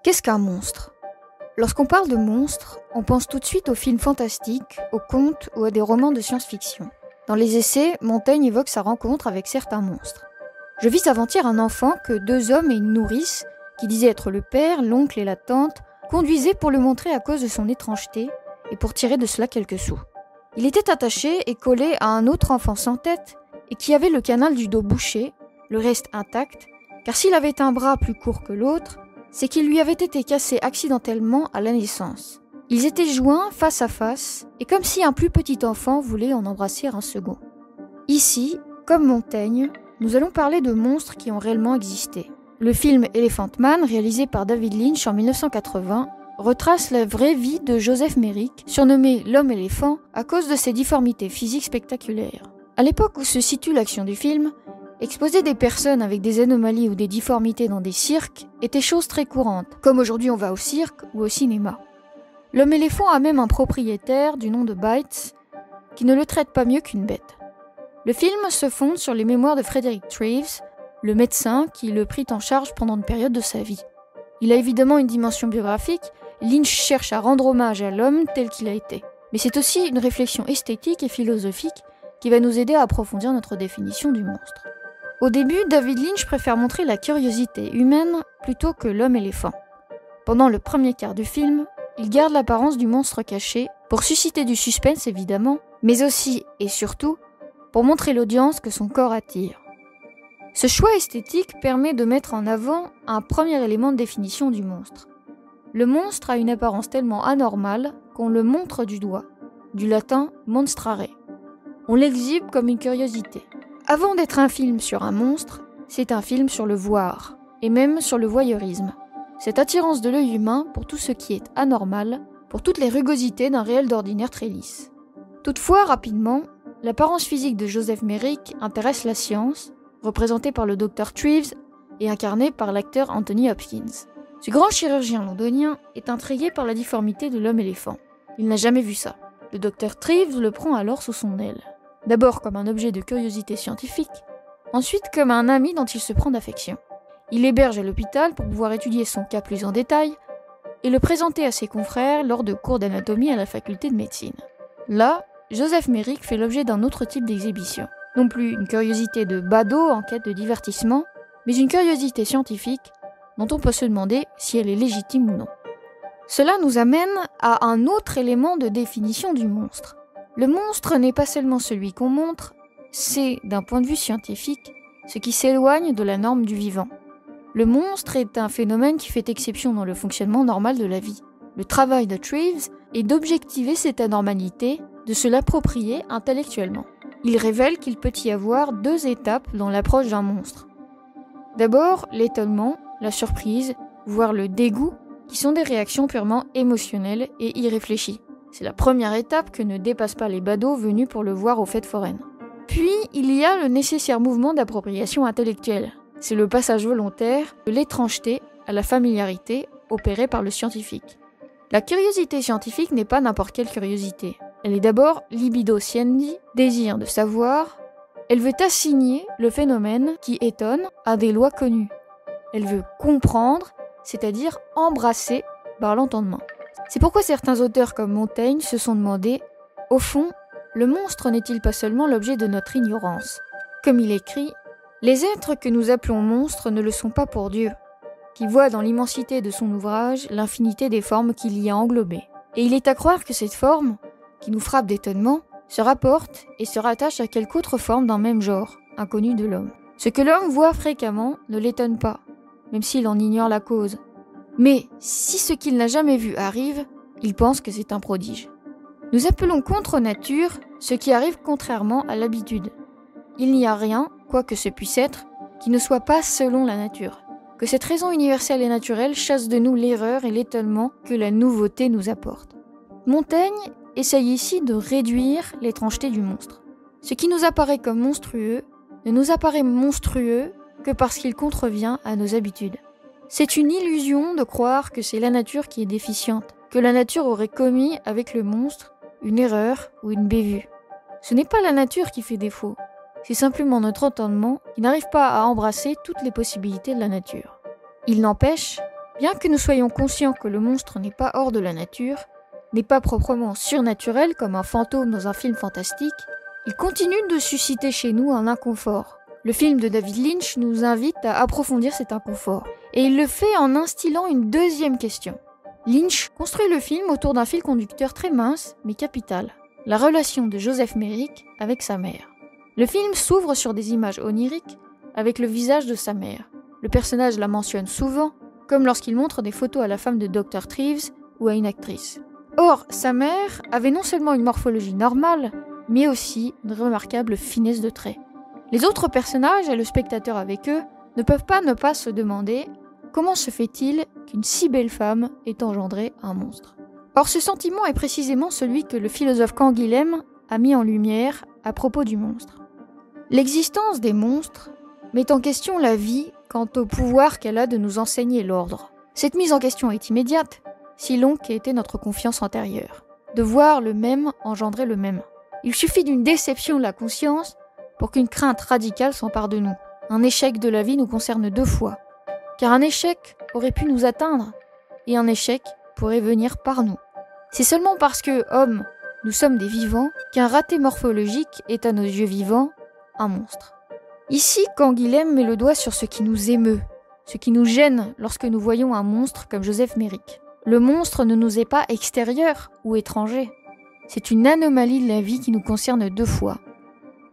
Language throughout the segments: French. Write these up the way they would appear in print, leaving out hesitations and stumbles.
Qu'est-ce qu'un monstre ? Lorsqu'on parle de monstres, on pense tout de suite aux films fantastiques, aux contes ou à des romans de science-fiction. Dans les essais, Montaigne évoque sa rencontre avec certains monstres. Je vis avant-hier un enfant que 2 hommes et une nourrice, qui disaient être le père, l'oncle et la tante, conduisaient pour le montrer à cause de son étrangeté et pour tirer de cela quelques sous. Il était attaché et collé à un autre enfant sans tête et qui avait le canal du dos bouché, le reste intact, car s'il avait un bras plus court que l'autre, c'est qu'il lui avait été cassé accidentellement à la naissance. Ils étaient joints face à face, et comme si un plus petit enfant voulait en embrasser un second. Ici, comme Montaigne, nous allons parler de monstres qui ont réellement existé. Le film Elephant Man, réalisé par David Lynch en 1980, retrace la vraie vie de Joseph Merrick, surnommé l'homme-éléphant à cause de ses difformités physiques spectaculaires. À l'époque où se situe l'action du film, exposer des personnes avec des anomalies ou des difformités dans des cirques était chose très courante, comme aujourd'hui on va au cirque ou au cinéma. L'homme-éléphant a même un propriétaire du nom de Bites, qui ne le traite pas mieux qu'une bête. Le film se fonde sur les mémoires de Frederick Treves, le médecin qui le prit en charge pendant une période de sa vie. Il a évidemment une dimension biographique, Lynch cherche à rendre hommage à l'homme tel qu'il a été. Mais c'est aussi une réflexion esthétique et philosophique qui va nous aider à approfondir notre définition du monstre. Au début, David Lynch préfère montrer la curiosité humaine plutôt que l'homme-éléphant. Pendant le premier quart du film, il garde l'apparence du monstre caché, pour susciter du suspense évidemment, mais aussi et surtout pour montrer l'audience que son corps attire. Ce choix esthétique permet de mettre en avant un premier élément de définition du monstre. Le monstre a une apparence tellement anormale qu'on le montre du doigt, du latin monstrare. On l'exhibe comme une curiosité. Avant d'être un film sur un monstre, c'est un film sur le voir, et même sur le voyeurisme. Cette attirance de l'œil humain pour tout ce qui est anormal, pour toutes les rugosités d'un réel d'ordinaire très lisse. Toutefois, rapidement, l'apparence physique de Joseph Merrick intéresse la science, représentée par le Dr Treves et incarné par l'acteur Anthony Hopkins. Ce grand chirurgien londonien est intrigué par la difformité de l'homme-éléphant. Il n'a jamais vu ça. Le Dr Treves le prend alors sous son aile. D'abord comme un objet de curiosité scientifique, ensuite comme un ami dont il se prend d'affection. Il l'héberge à l'hôpital pour pouvoir étudier son cas plus en détail et le présenter à ses confrères lors de cours d'anatomie à la faculté de médecine. Là, Joseph Merrick fait l'objet d'un autre type d'exhibition. Non plus une curiosité de badaud en quête de divertissement, mais une curiosité scientifique dont on peut se demander si elle est légitime ou non. Cela nous amène à un autre élément de définition du monstre. Le monstre n'est pas seulement celui qu'on montre, c'est, d'un point de vue scientifique, ce qui s'éloigne de la norme du vivant. Le monstre est un phénomène qui fait exception dans le fonctionnement normal de la vie. Le travail de Treves est d'objectiver cette anormalité, de se l'approprier intellectuellement. Il révèle qu'il peut y avoir 2 étapes dans l'approche d'un monstre. D'abord, l'étonnement, la surprise, voire le dégoût, qui sont des réactions purement émotionnelles et irréfléchies. C'est la première étape que ne dépassent pas les badauds venus pour le voir aux fêtes foraines. Puis, il y a le nécessaire mouvement d'appropriation intellectuelle. C'est le passage volontaire de l'étrangeté à la familiarité opéré par le scientifique. La curiosité scientifique n'est pas n'importe quelle curiosité. Elle est d'abord libido sciendi, désir de savoir. Elle veut assigner le phénomène qui étonne à des lois connues. Elle veut comprendre, c'est-à-dire embrasser par l'entendement. C'est pourquoi certains auteurs comme Montaigne se sont demandé, au fond, le monstre n'est-il pas seulement l'objet de notre ignorance ? Comme il écrit, « Les êtres que nous appelons monstres ne le sont pas pour Dieu, qui voit dans l'immensité de son ouvrage l'infinité des formes qu'il y a englobées. Et il est à croire que cette forme, qui nous frappe d'étonnement, se rapporte et se rattache à quelque autre forme d'un même genre, inconnue de l'homme. Ce que l'homme voit fréquemment ne l'étonne pas, même s'il en ignore la cause. Mais si ce qu'il n'a jamais vu arrive, il pense que c'est un prodige. Nous appelons contre nature ce qui arrive contrairement à l'habitude. Il n'y a rien, quoi que ce puisse être, qui ne soit pas selon la nature. Que cette raison universelle et naturelle chasse de nous l'erreur et l'étonnement que la nouveauté nous apporte. Montaigne essaye ici de réduire l'étrangeté du monstre. Ce qui nous apparaît comme monstrueux ne nous apparaît monstrueux que parce qu'il contrevient à nos habitudes. C'est une illusion de croire que c'est la nature qui est déficiente, que la nature aurait commis avec le monstre une erreur ou une bévue. Ce n'est pas la nature qui fait défaut, c'est simplement notre entendement qui n'arrive pas à embrasser toutes les possibilités de la nature. Il n'empêche, Bien que nous soyons conscients que le monstre n'est pas hors de la nature, n'est pas proprement surnaturel comme un fantôme dans un film fantastique, il continue de susciter chez nous un inconfort. Le film de David Lynch nous invite à approfondir cet inconfort, et il le fait en instillant une deuxième question. Lynch construit le film autour d'un fil conducteur très mince mais capital, la relation de Joseph Merrick avec sa mère. Le film s'ouvre sur des images oniriques avec le visage de sa mère. Le personnage la mentionne souvent, comme lorsqu'il montre des photos à la femme de Dr. Treves ou à une actrice. Or, sa mère avait non seulement une morphologie normale, mais aussi une remarquable finesse de traits. Les autres personnages et le spectateur avec eux ne peuvent pas ne pas se demander comment se fait-il qu'une si belle femme ait engendré un monstre. Or, ce sentiment est précisément celui que le philosophe Canguilhem a mis en lumière à propos du monstre. L'existence des monstres met en question la vie quant au pouvoir qu'elle a de nous enseigner l'ordre. Cette mise en question est immédiate, si longue qu'ait été notre confiance antérieure. De voir le même engendrer le même. Il suffit d'une déception de la conscience pour qu'une crainte radicale s'empare de nous. Un échec de la vie nous concerne deux fois, car un échec aurait pu nous atteindre, et un échec pourrait venir par nous. C'est seulement parce que, hommes, nous sommes des vivants, qu'un raté morphologique est à nos yeux vivants un monstre. Ici, Canguilhem met le doigt sur ce qui nous émeut, ce qui nous gêne lorsque nous voyons un monstre comme Joseph Merrick. Le monstre ne nous est pas extérieur ou étranger. C'est une anomalie de la vie qui nous concerne deux fois.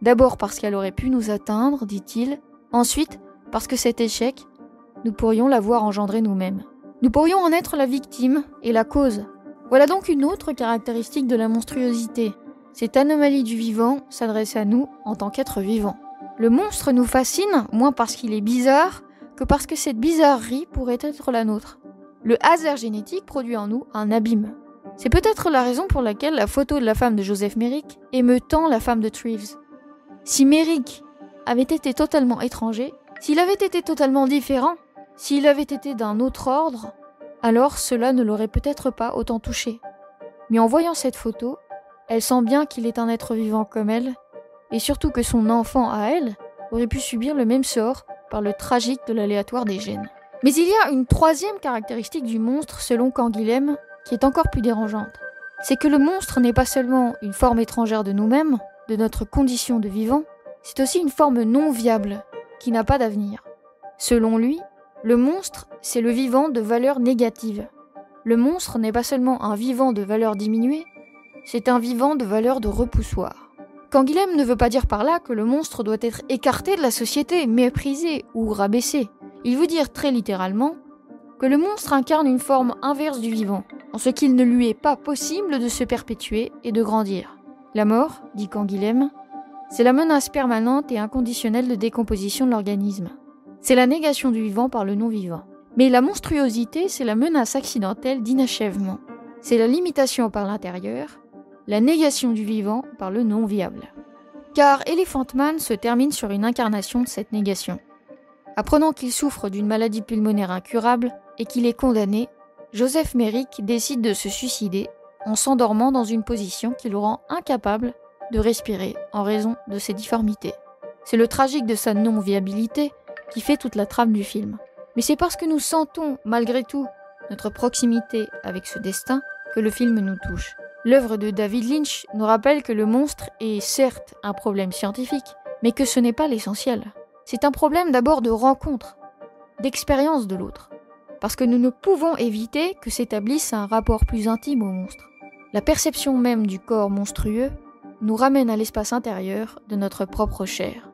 D'abord parce qu'elle aurait pu nous atteindre, dit-il. Ensuite, parce que cet échec, nous pourrions l'avoir engendré nous-mêmes. Nous pourrions en être la victime et la cause. Voilà donc une autre caractéristique de la monstruosité. Cette anomalie du vivant s'adresse à nous en tant qu'êtres vivants. Le monstre nous fascine, moins parce qu'il est bizarre, que parce que cette bizarrerie pourrait être la nôtre. Le hasard génétique produit en nous un abîme. C'est peut-être la raison pour laquelle la photo de la femme de Joseph Merrick émeut tant la femme de Treves. Si Merrick avait été totalement étranger, s'il avait été totalement différent, s'il avait été d'un autre ordre, alors cela ne l'aurait peut-être pas autant touché. Mais en voyant cette photo, elle sent bien qu'il est un être vivant comme elle, et surtout que son enfant à elle aurait pu subir le même sort par le tragique de l'aléatoire des gènes. Mais il y a une troisième caractéristique du monstre selon Canguilhem qui est encore plus dérangeante. C'est que le monstre n'est pas seulement une forme étrangère de nous-mêmes, de notre condition de vivant, c'est aussi une forme non viable, qui n'a pas d'avenir. Selon lui, le monstre, c'est le vivant de valeur négative. Le monstre n'est pas seulement un vivant de valeur diminuée, c'est un vivant de valeur de repoussoir. Canguilhem ne veut pas dire par là que le monstre doit être écarté de la société, méprisé ou rabaissé. Il veut dire très littéralement que le monstre incarne une forme inverse du vivant, en ce qu'il ne lui est pas possible de se perpétuer et de grandir. La mort, dit Canguilhem, c'est la menace permanente et inconditionnelle de décomposition de l'organisme. C'est la négation du vivant par le non-vivant. Mais la monstruosité, c'est la menace accidentelle d'inachèvement. C'est la limitation par l'intérieur, la négation du vivant par le non-viable. Car Elephant Man se termine sur une incarnation de cette négation. Apprenant qu'il souffre d'une maladie pulmonaire incurable et qu'il est condamné, Joseph Merrick décide de se suicider en s'endormant dans une position qui le rend incapable de respirer en raison de ses difformités. C'est le tragique de sa non-viabilité qui fait toute la trame du film. Mais c'est parce que nous sentons, malgré tout, notre proximité avec ce destin que le film nous touche. L'œuvre de David Lynch nous rappelle que le monstre est certes un problème scientifique, mais que ce n'est pas l'essentiel. C'est un problème d'abord de rencontre, d'expérience de l'autre, parce que nous ne pouvons éviter que s'établisse un rapport plus intime au monstre. La perception même du corps monstrueux nous ramène à l'espace intérieur de notre propre chair.